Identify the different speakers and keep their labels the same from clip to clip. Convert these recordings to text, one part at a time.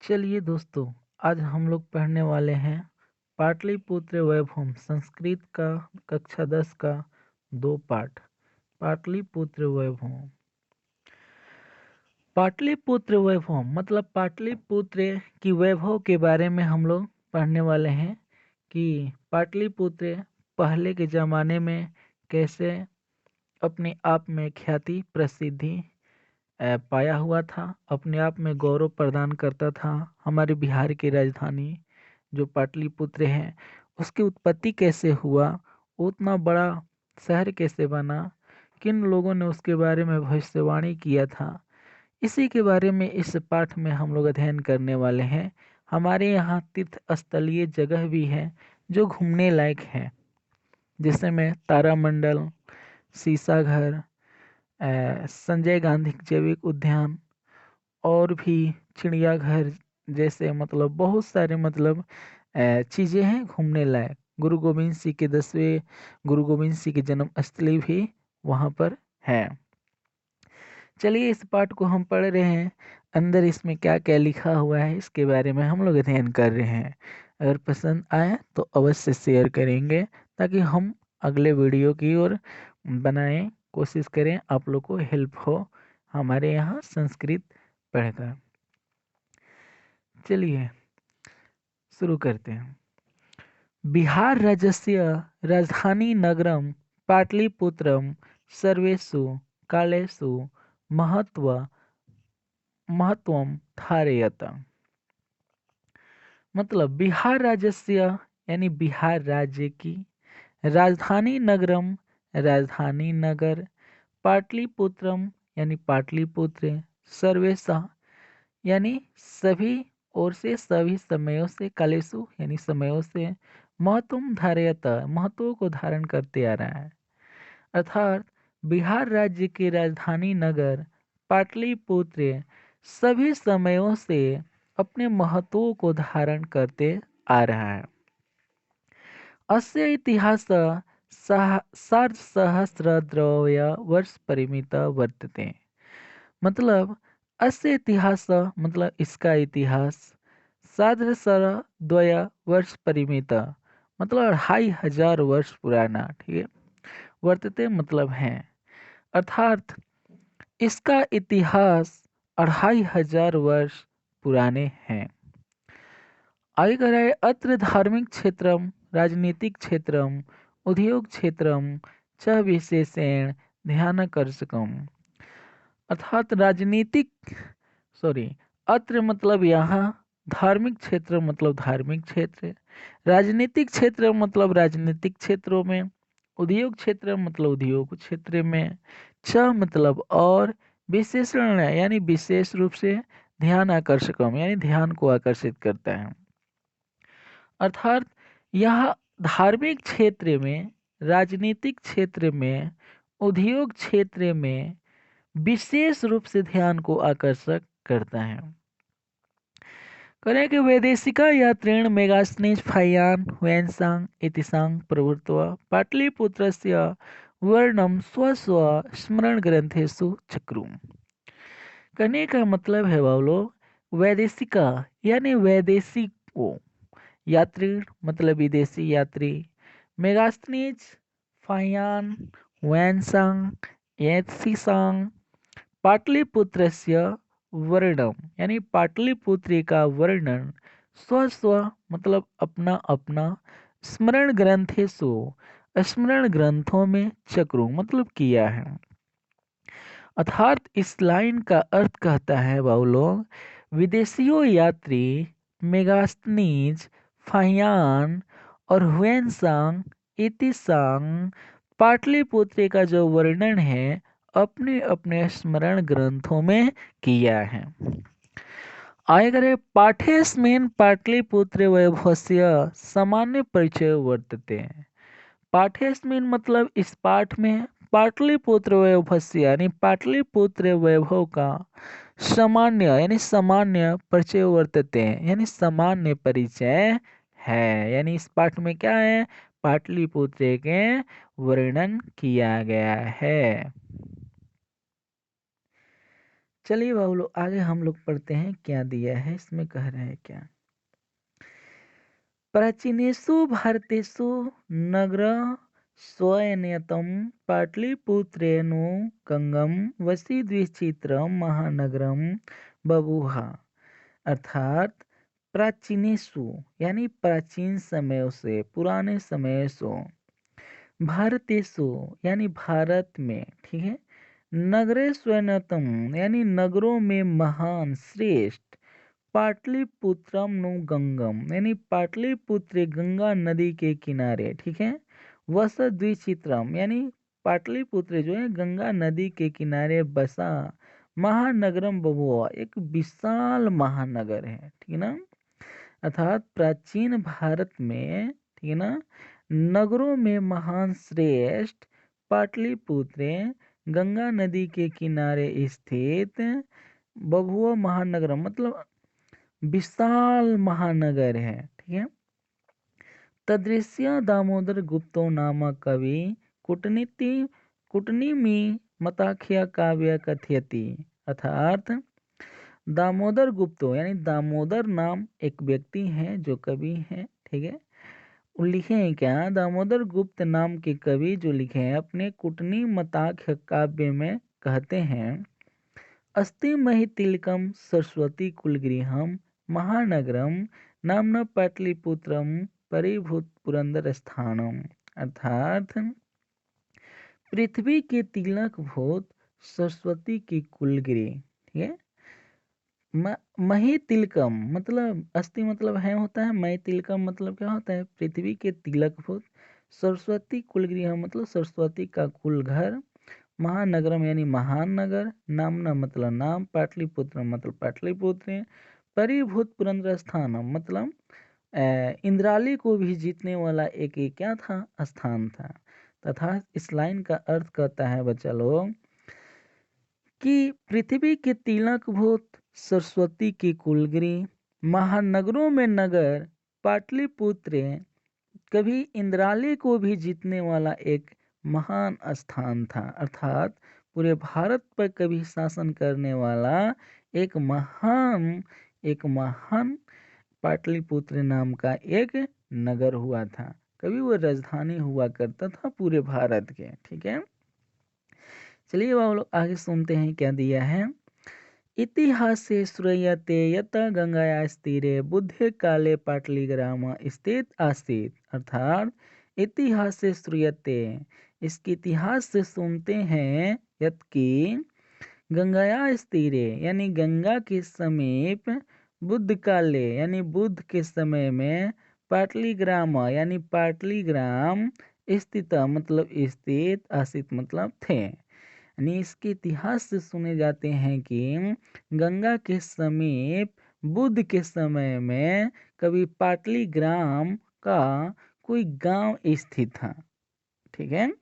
Speaker 1: चलिए दोस्तों, आज हम लोग पढ़ने वाले हैं पाटलिपुत्र वैभव संस्कृत का कक्षा 10 का 2 पाठ। पाटलिपुत्र वैभव। पाटलिपुत्र वैभव मतलब पाटलिपुत्र की वैभव के बारे में हम लोग पढ़ने वाले हैं कि पाटलिपुत्र पहले के ज़माने में कैसे अपने आप में ख्याति प्रसिद्धि पाया हुआ था, अपने आप में गौरव प्रदान करता था। हमारे बिहार की राजधानी जो पाटलिपुत्र है, उसकी उत्पत्ति कैसे हुआ, उतना बड़ा शहर कैसे बना, किन लोगों ने उसके बारे में भविष्यवाणी किया था, इसी के बारे में इस पाठ में हम लोग अध्ययन करने वाले हैं। हमारे यहाँ तीर्थ स्थलीय जगह भी है जो घूमने लायक है, जैसे में तारामंडल, सीसा घर, संजय गांधी जैविक उद्यान और भी चिड़ियाघर जैसे मतलब बहुत सारे मतलब चीज़ें हैं घूमने लायक। गुरु गोविंद सिंह के 10वें गुरु गोविंद सिंह की जन्म स्थली भी वहाँ पर है। चलिए इस पाठ को हम पढ़ रहे हैं, अंदर इसमें क्या क्या लिखा हुआ है इसके बारे में हम लोग अध्ययन कर रहे हैं। अगर पसंद आए तो अवश्य शेयर करेंगे ताकि हम अगले वीडियो की ओर बनाएं, कोशिश करें आप लोग को हेल्प हो हमारे यहाँ संस्कृत पढ़कर। चलिए शुरू करते हैं। बिहार राज्यस्य राजधानी नगरम पाटलिपुत्रम सर्वेषु कालेषु महत्वम धारयत। मतलब बिहार राज्यस्य यानी बिहार राज्य की, राजधानी नगरम राजधानी नगर, पाटलिपुत्रम यानी पाटलिपुत्र, सर्वेशा यानी सभी ओर से सभी समयों से, कालेसु यानी समयों से, महत्वम धारयत महत्व को धारण करते आ रहा है। अर्थात बिहार राज्य की राजधानी नगर पाटलिपुत्र सभी समयों से अपने महत्व को धारण करते आ रहा है। अस्य इतिहास सार्धसहस्रद्वय वर्ष परिमित वर्तते। मतलब अस्य इतिहास मतलब इसका इतिहास, सार्धसहस्रद्वय वर्ष परिमित मतलब 2500 वर्ष पुराना, ठीक है। वर्तते मतलब है, अर्थात इसका इतिहास 2500 वर्ष पुराने हैं। आगे कह रहा है अत्र धार्मिक क्षेत्रम राजनीतिक क्षेत्रम उद्योग क्षेत्रम च विशेषण ध्यानाकर्षकम। अर्थात अत्र मतलब यहाँ, धार्मिक क्षेत्र मतलब धार्मिक क्षेत्र, राजनीतिक क्षेत्र मतलब राजनीतिक क्षेत्रों में, उद्योग क्षेत्र मतलब उद्योग क्षेत्र में, च मतलब और, विशेषण यानी विशेष रूप से, ध्यान आकर्षकम यानी ध्यान को आकर्षित करता है। अर्थात यह धार्मिक क्षेत्र में, राजनीतिक क्षेत्र में, उद्योग क्षेत्र में विशेष रूप से ध्यान को आकर्षक करता है। करें कि वैदेशिका यात्रेण मेगास्नेज फायान वैनसांग इतिसांग प्रवृत्व पाटलिपुत्रस्य वर्णम स्वस्व स्मरण ग्रंथेषु चक्रुम। कहने का मतलब है बाबलो, वैदेशिका यानी वैदेशिकों, यात्री मतलब विदेशी यात्री, मेगास्नेज फायान वैनसांग एत्सिसांग पाटलिपुत्रस्य वर्णम यानी पाटलिपुत्र का वर्णन, स्व मतलब अपना अपना, स्मरण ग्रंथेषु स्मरण ग्रंथों में, चक्रों मतलब किया है। अर्थात इस लाइन का अर्थ कहता है बाउलोग, विदेशियों यात्री मेगास्थनीज फाहियान और हुएनसांग इतिसांग पाटलिपुत्र का जो वर्णन है अपने अपने स्मरण ग्रंथों में किया है। आगे पाठेस्मिन् पाटलिपुत्र वैभवस्य सामान्य परिचय वर्तते। पाठेस्मिन् मतलब इस पाठ में, पाटलिपुत्र वैभवस्य यानी पाटलिपुत्र वैभव का सामान्य यानी सामान्य परिचय वर्तते यानी सामान्य परिचय है। यानी इस पाठ में क्या है, पाटलिपुत्र के वर्णन किया गया है। चलिए बाबू लोग आगे हम लोग पढ़ते हैं क्या दिया है, इसमें कह रहे हैं क्या। प्राचीनेषु भारतेषु नगर स्वयंयतम पाटलिपुत्रेणु गंगम वसीद्विचित्रम महानगरम बभूव। अर्थात प्राचीनेषु यानी प्राचीन समयों से, पुराने समय से, भारतेषु यानी भारत में, ठीक है, नगरे स्वयंतम यानी नगरों में महान श्रेष्ठ, पाटलिपुत्रम नु गंगम यानी पाटलिपुत्र गंगा नदी के किनारे, ठीक है, वस द्विचित्रम यानी पाटलिपुत्र जो है गंगा नदी के किनारे बसा, महानगरम बभुआ एक विशाल महानगर है, ठीक है ना। अर्थात प्राचीन भारत में, ठीक है ना, नगरों में महान श्रेष्ठ पाटलिपुत्र गंगा नदी के किनारे स्थित बभुआ महानगर मतलब विशाल महानगर है, ठीक है। तदृश्य दामोदर गुप्तो नामक कवि कुटनीमी मताख्या काव्य कथयति। अर्थात दामोदर गुप्तो यानी दामोदर नाम एक व्यक्ति है जो कवि है, ठीक है। लिखे हैं क्या, दामोदर गुप्त नाम के कवि जो लिखे हैं अपने कुटनी मताख्य काव्य में कहते हैं, अस्ति महि तिलकम सरस्वती कुलगृहम महानगरम नामना पाटलिपुत्रम परिभूत पुरंदर स्थानम। अर्थात पृथ्वी के तिलक भूत सरस्वती की कुलगृह, ठीक है। मही तिलकम मतलब अस्थि मतलब है होता है, मही तिलकम मतलब क्या होता है, पृथ्वी के तिलक भूत, सरस्वती कुलगृह मतलब सरस्वती का कुल घर, महानगरम यानी महान नगर, नामना मतलब नाम, पाटलिपुत्र मतलब पाटलिपुत्र, परिभूत पुरंदर स्थान मतलब इंद्राली को भी जीतने वाला एक क्या था, स्थान था। तथा इस लाइन का अर्थ कहता है बच्चा लोग कि पृथ्वी के तिलक भूत सरस्वती की कुलगृह, महानगरों में नगर पाटलिपुत्र कभी इंद्राली को भी जीतने वाला एक महान स्थान था। अर्थात पूरे भारत पर कभी शासन करने वाला एक महान पाटलिपुत्र नाम का एक नगर हुआ था, कभी वो राजधानी हुआ करता था पूरे भारत के, ठीक है। चलिए वो लोग आगे सुनते हैं क्या दिया है। इतिहासे श्रूयते यत गंगाया तीरे बुद्धे काले पाटलिग्राम स्थित आसीत। अर्थात इतिहास से श्रूयते इसके इतिहास से सुनते हैं, यत की गंगाया तीरे यानी गंगा के समीप, बुद्ध काले यानी बुद्ध के समय में, पाटलिग्राम यानी पाटलिग्राम स्थित मतलब स्थित, आसित मतलब थे। यानी इसके इतिहास से सुने जाते हैं कि गंगा के समीप बुद्ध के समय में कभी पाटलिग्राम का कोई गांव स्थित था, ठीक है।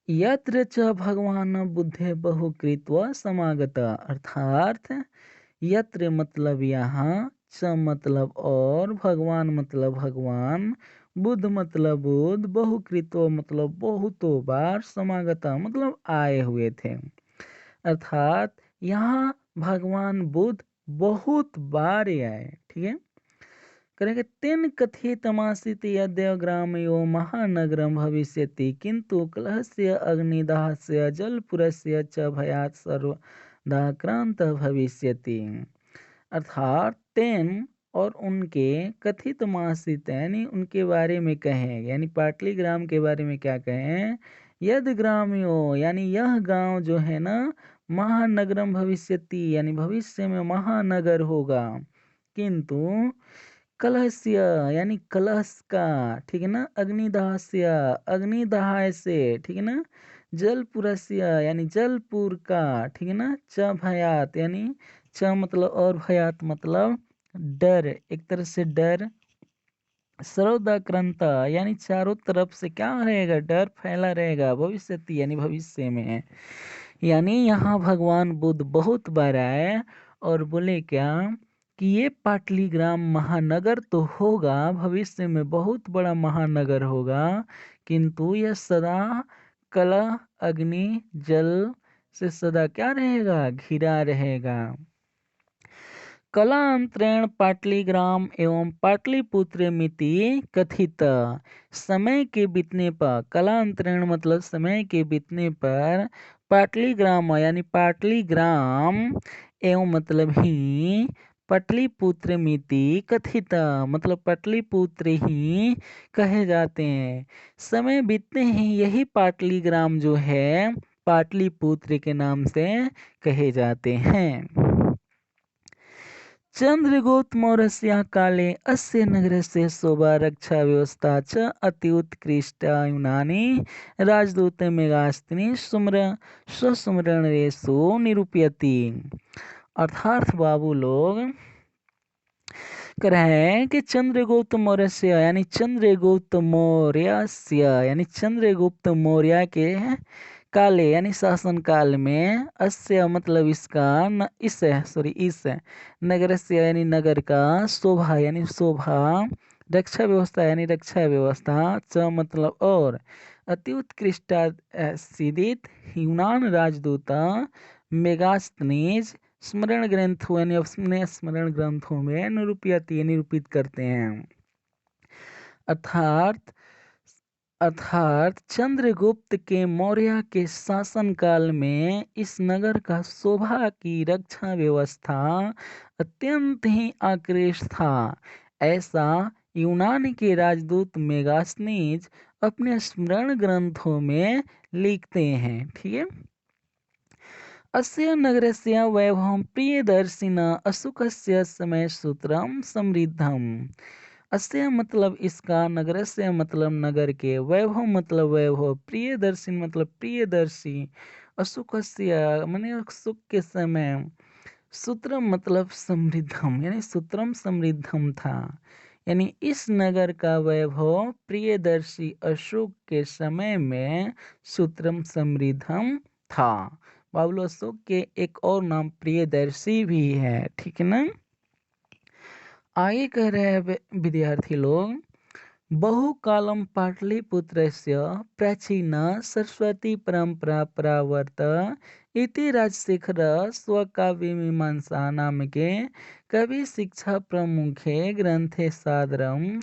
Speaker 1: यत्र च भगवान बुद्धे बहुकृत्वा समागत। अर्थात यत्र मतलब यहाँ, च मतलब और, भगवान मतलब भगवान, बुद्ध मतलब बुद्ध, बहुकृतो मतलब बहुतों बार, समागता मतलब आए हुए थे। अर्थात यहाँ भगवान बुद्ध बहुत बार आए, ठीक है। करेंगे तेन कथितमासीत यद्य ग्रामयो महानगरम भविष्यति किंतु कलहस्य अग्निदाहस्य जलपुरस्य च भयात् सर्वदाक्रांत भविष्यति। अर्थात तेन और उनके कथित मासित यानी उनके बारे में कहें, यानी पाटलिग्राम के बारे में क्या कहें, यद ग्राम्यो यानी यह गांव जो है ना, महानगरम भविष्यति यानी भविष्य में महानगर होगा, किंतु कलहस्य यानी कलश का, ठीक है ना, अग्निदाहस्य अग्निदाह से, ठीक है ना, जलपुरस्य यानी जलपुर का, ठीक है ना, च भयात यानी च मतलब और, भयात मतलब डर, एक तरह से डर, सर्वदाक्रांता यानी चारों तरफ से क्या रहेगा, डर फैला रहेगा, भविष्यति यानी भविष्य में। यानी यहाँ भगवान बुद्ध बहुत बार आए और बोले क्या कि ये पाटलिग्राम महानगर तो होगा, भविष्य में बहुत बड़ा महानगर होगा, किंतु यह सदा कलह, अग्नि, जल से सदा क्या रहेगा, घिरा रहेगा। कलांतरेण पाटलीग्राम एवं पाटलिपुत्र मिति कथित। समय के बीतने पर, कलांतरेण मतलब समय के बीतने पर, पाटलीग्राम यानी पाटलीग्राम एवं मतलब ही, पाटलिपुत्र मिति कथित मतलब पाटलिपुत्र ही कहे जाते हैं। समय बीतते ही यही पाटलीग्राम जो है पाटलिपुत्र के नाम से कहे जाते हैं। चंद्रगुप्त मौर्यस्य काले अस्य नगरस्य शोभा रक्षा व्यवस्था च अति उत्कृष्टा। यूनानी राजदूत मेगास्तिनी स्वसुमरणेषु निरूपयति। अर्थात बाबू लोग कह रहे हैं कि चंद्रगुप्त मौर्य यानी चंद्रगुप्त मौर्य के काले यानी शासन काल में, अस्य मतलब इसका इस नगर से यानी नगर का, शोभा यानी शोभा, रक्षा व्यवस्था यानी रक्षा व्यवस्था, च मतलब और, अति उत्कृष्ट सिदित यूनान राजदूता मेगास्थनीज स्मरण ग्रंथों यानी अपने स्मरण ग्रंथों में निरूपित करते हैं। अर्थात चंद्रगुप्त के मौर्य के शासनकाल में इस नगर का शोभा की रक्षा व्यवस्था अत्यंत ही आकृष्ट था, ऐसा यूनान के राजदूत मेगास्थनीज अपने स्मरण ग्रंथों में लिखते हैं। ठीक है। अस्य नगरस्य वैभवं प्रियदर्शिना अशोकस्य समय सूत्रम समृद्धम। अस्य मतलब इसका, नगरस्य मतलब नगर के, वैभव मतलब वैभव, प्रियदर्शी मतलब प्रियदर्शी, अशोकस्य माने सुख के समय, सूत्रम मतलब समृद्धम यानी सूत्रम समृद्धम था, यानी इस नगर का वैभव प्रियदर्शी अशोक के समय में सूत्रम समृद्धम था। बाबुल अशोक के एक और नाम प्रियदर्शी भी है। ठीक है ना। आगे कह रहे हैं विद्यार्थी लोग, बहुकालम पाटलिपुत्रस्य प्राचीन सरस्वती परंपरा प्रावर्त इति राजशेखर स्वकाव्यमीमांसा नामके कवि शिक्षा प्रमुखे ग्रंथे सादरम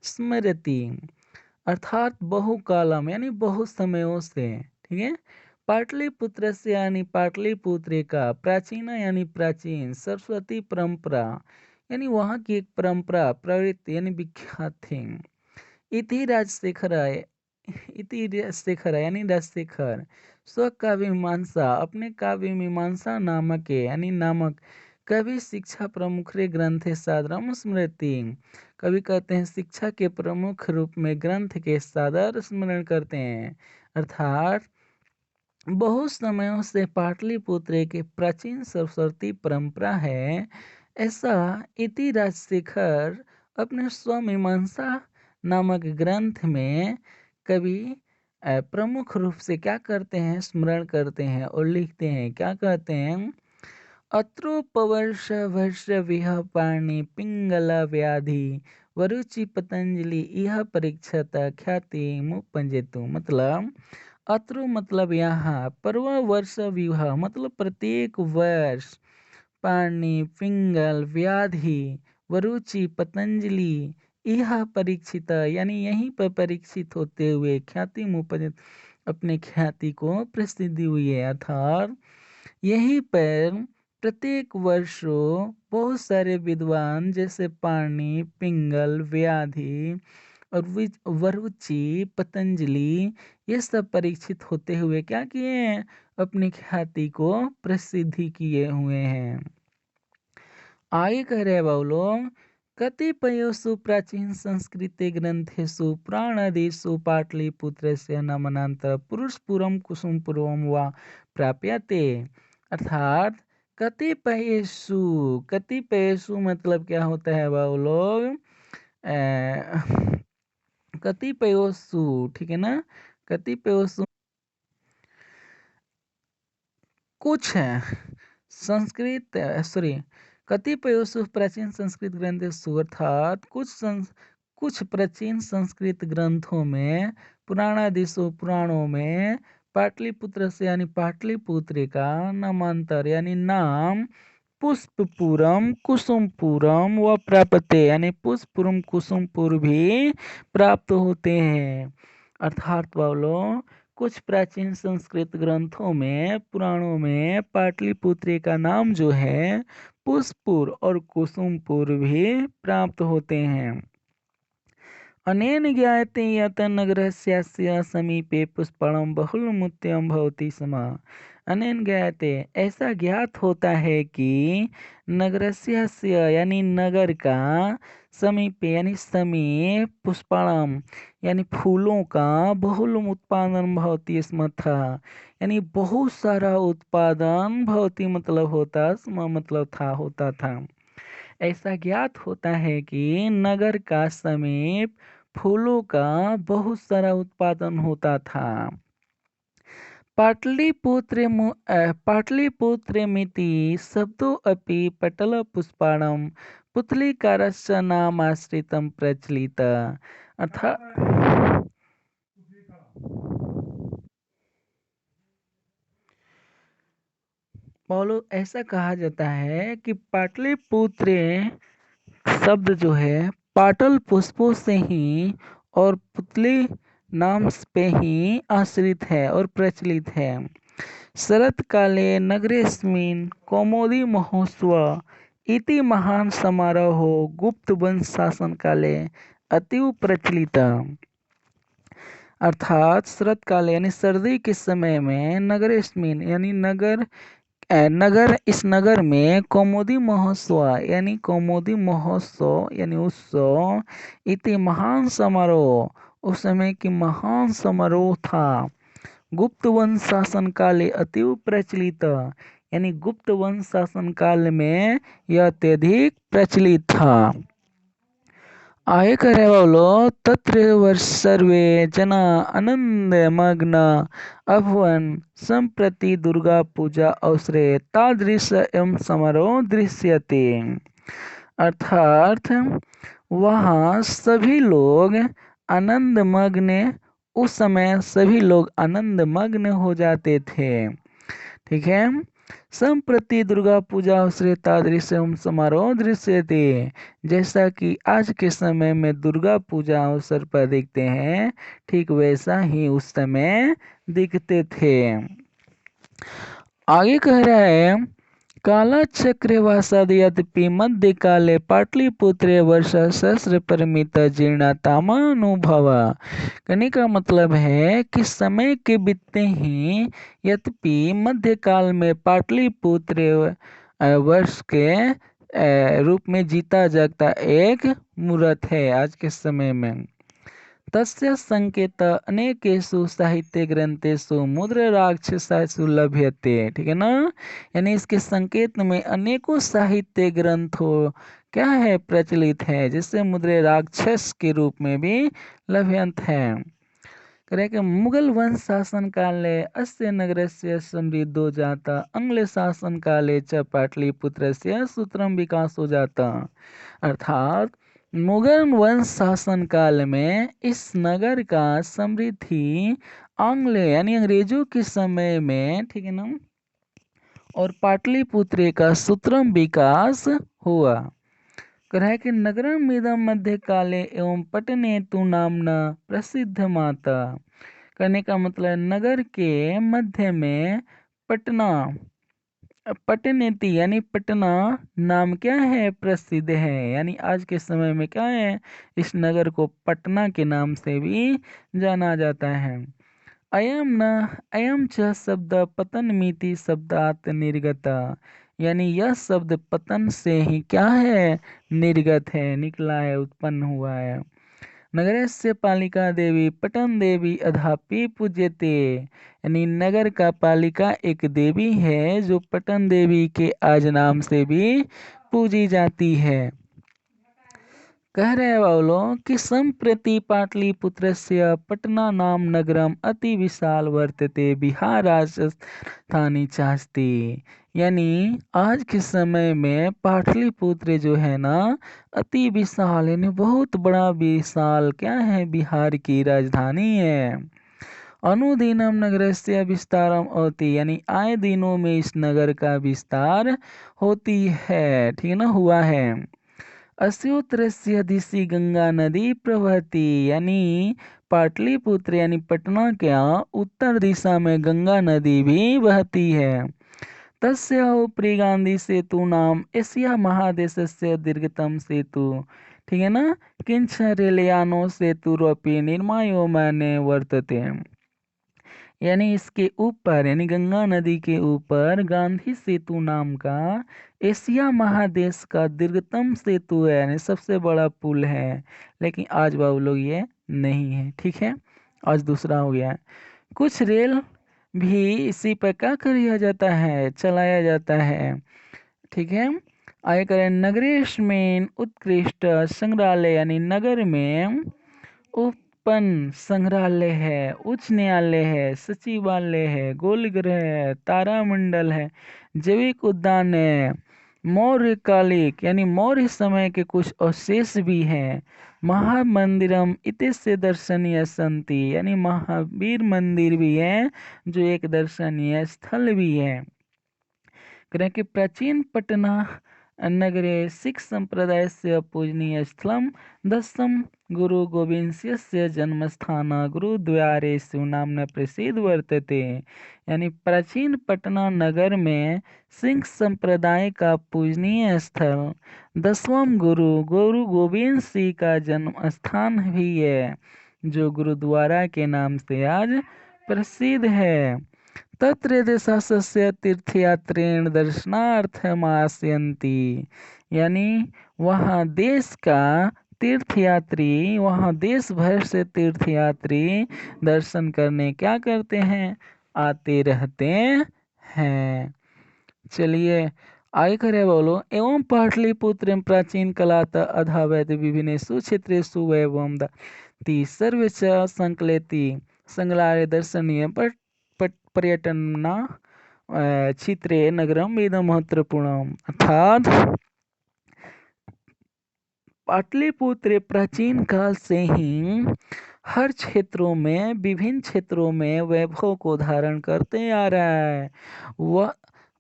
Speaker 1: स्मरति। अर्थात बहुकालम यानी बहुत समयों से, ठीक है, पाटलिपुत्र से यानी पाटलिपुत्र का, प्राचीन यानी प्राचीन, सरस्वती परंपरा यानी वहाँ की एक परंपरा, प्रवृत्ति यानी विख्यात थी, इति राजशेखर यानी राजशेखर, स्व काव्य मीमांसा अपने काव्य मीमांसा नामक यानी नामक, कवि शिक्षा प्रमुख ग्रंथ सादरम स्मृति, कवि कहते हैं शिक्षा के प्रमुख रूप में ग्रंथ के सादर स्मरण करते हैं। अर्थात बहुत समयों से पाटलिपुत्र के प्राचीन सरस्वती परंपरा है, ऐसा इति राजशेखर अपने स्वमीमांसा नामक ग्रंथ में कवि प्रमुख रूप से क्या करते हैं, स्मरण करते हैं और लिखते हैं। क्या कहते हैं, अत्रोपवर्ष वर्ष विह पाणि पिंगला व्याधि वरुचि पतंजलि इह परीक्षत ख्याति मुपंजेतु। मतलब अत्रु मतलब यहाँ, पर्व वर्ष विवाह मतलब प्रत्येक वर्ष, पाणि पिंगल व्याधि वरुचि पतंजलि यह परीक्षित यानी यहीं पर परीक्षित होते हुए, ख्याति मुपजित अपने ख्याति को प्रसिद्धि हुई है। अर्थात यहीं पर प्रत्येक वर्षों बहुत सारे विद्वान जैसे पाणि, पिंगल, व्याधि और वरुचि, पतंजलि ये सब परीक्षित होते हुए क्या किए हैं, अपनी ख्याति को प्रसिद्धि किए हुए हैं। आगे कह रहे बाबू लोग, कतिपयेषु प्राचीन संस्कृते ग्रंथेषु पुराणादिषु पाटलिपुत्रस्य नामानंतर पुरुषपुरम कुसुमपुरम वा प्राप्यते। अर्थात कतिपयेषु मतलब क्या होता है बाबू लोग, कतिपयेषु, ठीक है ना, कतिपयेषु कुछ संस्कृत कतिपयेषु प्राचीन संस्कृत ग्रंथेषु अर्थात कुछ प्राचीन संस्कृत ग्रंथों में, पुराणादिषु पुराणों में, पाटलिपुत्र से यानी पाटलिपुत्र का नामांतर यानी नाम पुष्पपुरम कुसुमपुरम व प्राप्ते यानी पुष्पपुरम कुसुमपुर भी प्राप्त होते हैं। अर्थात बोलो कुछ प्राचीन संस्कृत ग्रंथों में पुराणों में पाटलिपुत्र का नाम जो है पुष्पपुर और कुसुमपुर भी प्राप्त होते हैं। अनेन ज्ञायते यत् नगरस्यास्य समीपे पुष्पणं बहुलमुत्यं भवति स्म। अनेन ज्ञायते ऐसा ज्ञात होता है कि नगरस्यास्य यानी नगर का समीपे यानी समीप पुष्पणम यानी फूलों का बहुलम उत्पादन भवति स्म था, यानी बहुत सारा उत्पादन भवति मतलब होता स्म मतलब था होता था। ऐसा ज्ञात होता है कि नगर का समीप फूलों का बहुत सारा उत्पादन होता था। पाटलिपुत्रमिति शब्दो अपि पटलपुष्पाणं पुतलीकारस्य नामाश्रितं प्रचलित। अर्थात बोलो ऐसा कहा जाता है कि पाटलिपुत्र शब्द जो है पाटल पुष्पों से ही और पुतली नाम पे ही आश्रित है और प्रचलित है। शरत काले नगरेस्मिन् कौमुदी महोत्सव इति महान समारोह गुप्त वंश शासन काले अतीव प्रचलित। अर्थात शरत काल यानी सर्दी के समय में नगरेस्मिन् यानी इस नगर में कौमुदी महोत्सव यानी कौमुदी महोत्सव यानी उत्सव इति महान समारोह उस समय की महान समारोह था। गुप्त वंश शासन काले अतीव प्रचलित यानी गुप्त वंश शासन काल में यह अत्यधिक प्रचलित था। आगे करे बोलो तत्र सर्वे जना आनंद मग्न अभवन संप्रति दुर्गा पूजा अवसरे तादृश एवं समारोह दृश्यते। अर्थात वहाँ सभी लोग आनंद मग्न उस समय सभी लोग आनंद मग्न हो जाते थे। ठीक है। संप्रति दुर्गा पूजा अवसरे तादृश एवं समारोह दृश्यते जैसा कि आज के समय में दुर्गा पूजा अवसर पर देखते हैं ठीक वैसा ही उस समय दिखते थे। आगे कह रहा है कालचक्रवासाद यद्यपि मध्य काले पाटलिपुत्रे वर्ष सहस्र परिमित जीर्णतामानुभव। कहने का मतलब है कि समय के बीतते ही यद्यपि मध्य काल में पाटलिपुत्र वर्ष के रूप में जीता जागता एक मूर्त है आज के समय में। तस्य संकेत अनेकेषु साहित्य ग्रंथेषु मुद्र राक्षसासु लभ्यते। ठीक है ना, यानी इसके संकेत में अनेकों साहित्य ग्रंथों क्या है प्रचलित है जिससे मुद्रे राक्षस के रूप में भी लभ्यंत है। करें कि मुगल वंश शासन काले अस्य नगरस्य समृद्धो जाता आंग्ल शासन काले च पाटलिपुत्रस्य सूत्रम विकास हो जाता। अर्थात मुगल वंश शासन काल में इस नगर का समृद्धि आंग्ल यानी अंग्रेजों के समय में ठीक है ना और पाटलिपुत्र का सूत्रम विकास हुआ। कह कि नगरम इदम मध्य काले एवं पटने तु नामना प्रसिद्ध माता। कहने का मतलब नगर के मध्य में पटना पटनेती यानी पटना नाम क्या है प्रसिद्ध है, यानी आज के समय में क्या है इस नगर को पटना के नाम से भी जाना जाता है। अयम च शब्द पतन मिति शब्दात निर्गता, यानी यह शब्द पतन से ही क्या है निर्गत है निकला है उत्पन्न हुआ है। नगरस्य पालिका देवी पटन देवी अधापि पूज्यते, यानी नगर का पालिका एक देवी है जो पटन देवी के आज नाम से भी पूजी जाती है। कह रहे बोलो कि संप्रति पाटलिपुत्रस्य पटना नाम नगरम अति विशाल वर्तते बिहार राजस्थानी चास्ती, यानी आज के समय में पाटलिपुत्र जो है ना अति विशाल यानी बहुत बड़ा विशाल क्या है बिहार की राजधानी है। अनुदिनम नगरस्य विस्तारम होती, यानी आए दिनों में इस नगर का विस्तार होती है, ठीक है ना, हुआ है। अस्योत्रस्य दिशि गंगा नदी प्रवहती, यानी पाटलिपुत्र यानी पटना के उत्तर दिशा में गंगा नदी भी बहती है। तस्य उपरि गांधी सेतु नाम एशिया महादेशस्य दीर्घतम सेतु, ठीक है ना, किंच रेलयानो सेतुरपि निर्मायोमाने वर्तते, यानी इसके ऊपर यानी गंगा नदी के ऊपर गांधी सेतु नाम का एशिया महादेश का दीर्घतम सेतु है, यानी सबसे बड़ा पुल है। लेकिन आज बाबू लोग ये नहीं है, ठीक है, आज दूसरा हो गया है। कुछ रेल भी इसी पर क्या किया जाता है, चलाया जाता है, ठीक है। आगे करें, नगरेश में उत्कृष्ट संग्रहालय, यानी नगर में उपवन संग्रहालय है, उच्च न्यायालय है, सचिवालय है, गोलगृह है, तारामंडल है, जैविक उद्यान है, मौर्य कालिक यानी मौर्य समय के कुछ अवशेष भी हैं, महामंदिरम इत्यस्य दर्शनीय संति, यानी महावीर मंदिर भी है जो एक दर्शनीय स्थल भी है। करें कि प्राचीन पटना नगरे सिख संप्रदाय से पूजनीय स्थलम दशम गुरु गोविंदस्य जन्मस्थान गुरुद्वारेषु नामना प्रसिद्ध वर्तते, यानी प्राचीन पटना नगर में सिख संप्रदाय का पूजनीय स्थल 10वां गुरु गुरु गोविंद सिंह का जन्म स्थान भी है, जो गुरुद्वारा के नाम से आज प्रसिद्ध है। तत्र देशस्य तीर्थयात्रेण दर्शनार्थमास्यन्ति, यानी वहाँ देश का तीर्थयात्री, वहाँ देश भर से तीर्थयात्री दर्शन करने क्या करते हैं, आते रहते हैं। चलिए आगे करे, बोलो, एवं पाटलिपुत्र प्राचीन कलात अधावैत विभिन्न सुक्षेत्रेषु वैभवं दत्ति सर्वे च संकलेति संग्रहालय दर्शनीय पर्यटन क्षेत्रे नगरम इदं महत्वपूर्णम, अर्थात पाटलिपुत्र प्राचीन काल से ही हर क्षेत्रों में, विभिन्न क्षेत्रों में वैभव को धारण करते आ रहा है।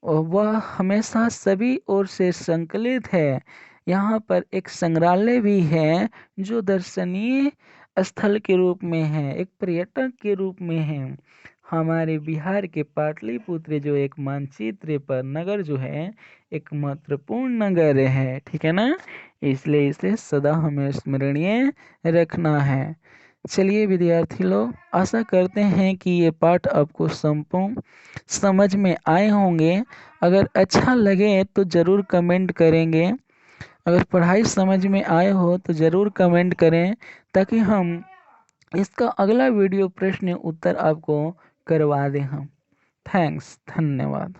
Speaker 1: वह हमेशा सभी ओर से संकलित है। यहाँ पर एक संग्रहालय भी है जो दर्शनीय स्थल के रूप में है, एक पर्यटक के रूप में है। हमारे बिहार के पाटलिपुत्र जो एक मानचित्र पर नगर जो है एक महत्वपूर्ण नगर है, ठीक है ना, इसलिए इसे सदा हमें स्मरणीय रखना है। चलिए विद्यार्थी लोग, आशा करते हैं कि ये पाठ आपको संपूर्ण समझ में आए होंगे। अगर अच्छा लगे तो ज़रूर कमेंट करेंगे, अगर पढ़ाई समझ में आए हो तो ज़रूर कमेंट करें, ताकि हम इसका अगला वीडियो प्रश्न उत्तर आपको करवा दें हम। थैंक्स, धन्यवाद।